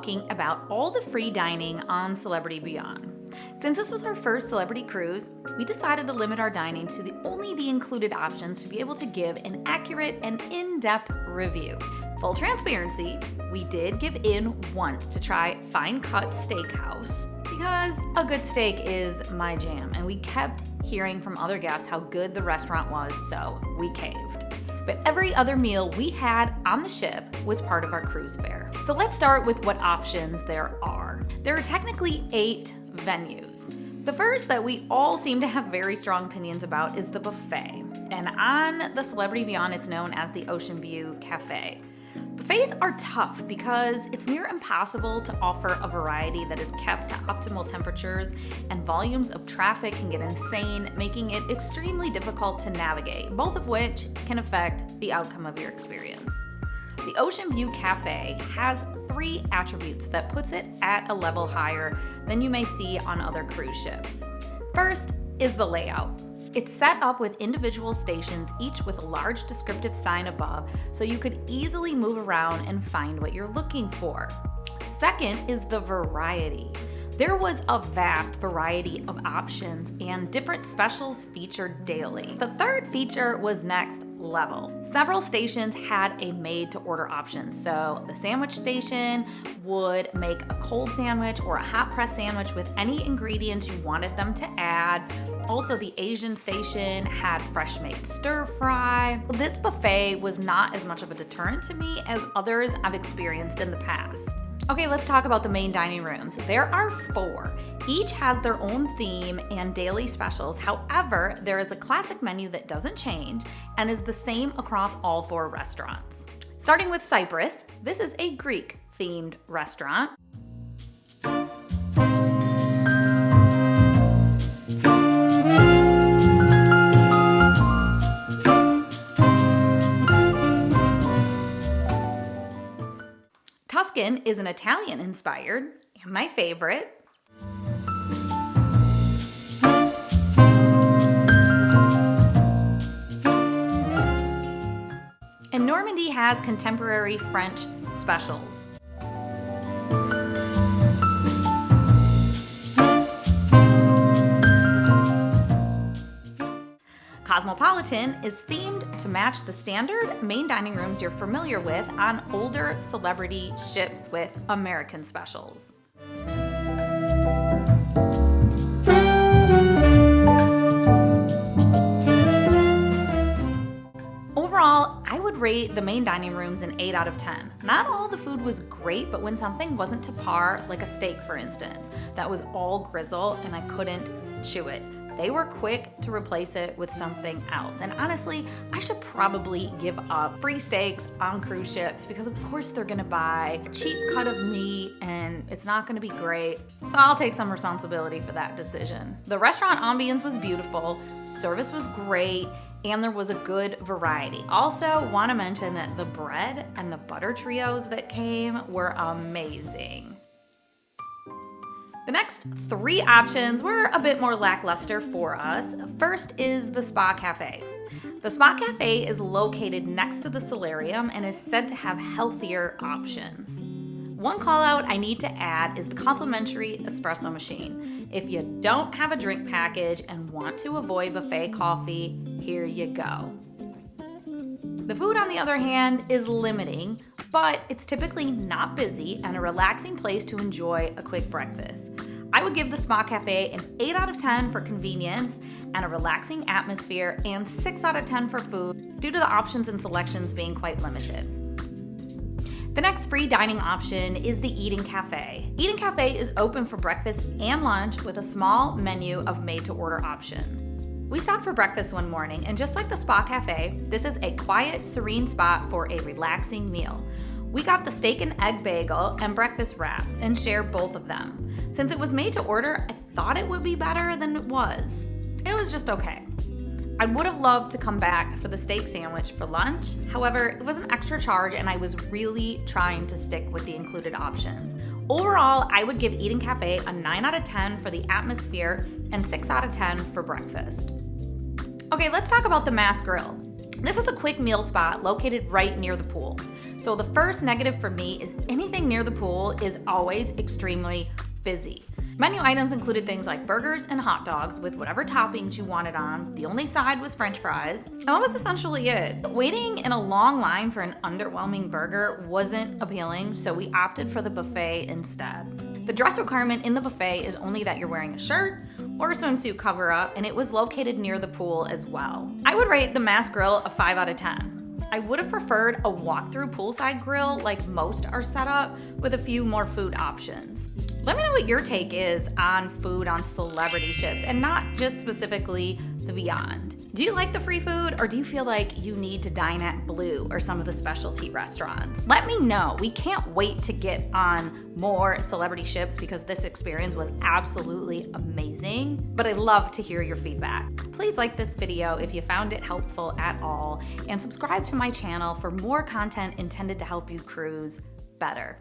talking about all the free dining on Celebrity Beyond. Since this was our first celebrity cruise, we decided to limit our dining to only the included options to be able to give an accurate and in-depth review. Full transparency, we did give in once to try Fine Cut Steakhouse because a good steak is my jam, and we kept hearing from other guests how good the restaurant was, so we caved. But every other meal we had on the ship was part of our cruise fare. So let's start with what options there are. There are technically 8 venues. The first that we all seem to have very strong opinions about is the buffet. And on the Celebrity Beyond, it's known as the Ocean View Cafe. Buffets are tough because it's near impossible to offer a variety that is kept to optimal temperatures, and volumes of traffic can get insane, making it extremely difficult to navigate, both of which can affect the outcome of your experience. The Ocean View Cafe has 3 attributes that puts it at a level higher than you may see on other cruise ships. First is the layout. It's set up with individual stations, each with a large descriptive sign above, so you could easily move around and find what you're looking for. Second is the variety. There was a vast variety of options and different specials featured daily. The third feature was next level. Several stations had a made-to-order option, so the sandwich station would make a cold sandwich or a hot press sandwich with any ingredients you wanted them to add. Also, the Asian station had fresh made stir fry. This buffet was not as much of a deterrent to me as others I've experienced in the past. Okay, let's talk about the main dining rooms. There are 4. Each has their own theme and daily specials. However, there is a classic menu that doesn't change and is the same across all 4 restaurants. Starting with Cyprus, this is a Greek-themed restaurant. Tuscan is an Italian-inspired, and my favorite. And Normandy has contemporary French specials. Cosmopolitan is themed to match the standard main dining rooms you're familiar with on older celebrity ships with American specials. Overall, I would rate the main dining rooms an 8 out of 10. Not all the food was great, but when something wasn't to par, like a steak for instance, that was all grizzle and I couldn't chew it, they were quick to replace it with something else. And honestly, I should probably give up free steaks on cruise ships because of course they're gonna buy a cheap cut of meat and it's not gonna be great. So I'll take some responsibility for that decision. The restaurant ambience was beautiful, service was great, and there was a good variety. Also, want to mention that the bread and the butter trios that came were amazing. The next 3 options were a bit more lackluster for us. First is the Spa Cafe. The Spa Cafe is located next to the solarium and is said to have healthier options. One call out I need to add is the complimentary espresso machine. If you don't have a drink package and want to avoid buffet coffee, here you go. The food, on the other hand, is limiting, but it's typically not busy and a relaxing place to enjoy a quick breakfast. I would give the Spa Cafe an 8 out of 10 for convenience and a relaxing atmosphere, and 6 out of 10 for food due to the options and selections being quite limited. The next free dining option is the Eden Cafe. Eden Cafe is open for breakfast and lunch with a small menu of made-to-order options. We stopped for breakfast one morning, and just like the Spa Cafe, this is a quiet, serene spot for a relaxing meal. We got the steak and egg bagel and breakfast wrap and shared both of them. Since it was made to order, I thought it would be better than it was. It was just okay. I would have loved to come back for the steak sandwich for lunch. However, it was an extra charge and I was really trying to stick with the included options. Overall, I would give Eden Cafe a 9 out of 10 for the atmosphere and 6 out of 10 for breakfast. Okay, let's talk about the Mass Grill. This is a quick meal spot located right near the pool. So the first negative for me is anything near the pool is always extremely busy. Menu items included things like burgers and hot dogs with whatever toppings you wanted on. The only side was French fries. And that was essentially it. Waiting in a long line for an underwhelming burger wasn't appealing, so we opted for the buffet instead. The dress requirement in the buffet is only that you're wearing a shirt or a swimsuit cover-up, and it was located near the pool as well. I would rate the Mass Grill a 5 out of 10. I would have preferred a walk-through poolside grill like most are set up with a few more food options. Let me know what your take is on food on celebrity ships, and not just specifically the Beyond. Do you like the free food, or do you feel like you need to dine at Blue or some of the specialty restaurants? Let me know. We can't wait to get on more celebrity ships because this experience was absolutely amazing, but I'd love to hear your feedback. Please like this video if you found it helpful at all, and subscribe to my channel for more content intended to help you cruise better.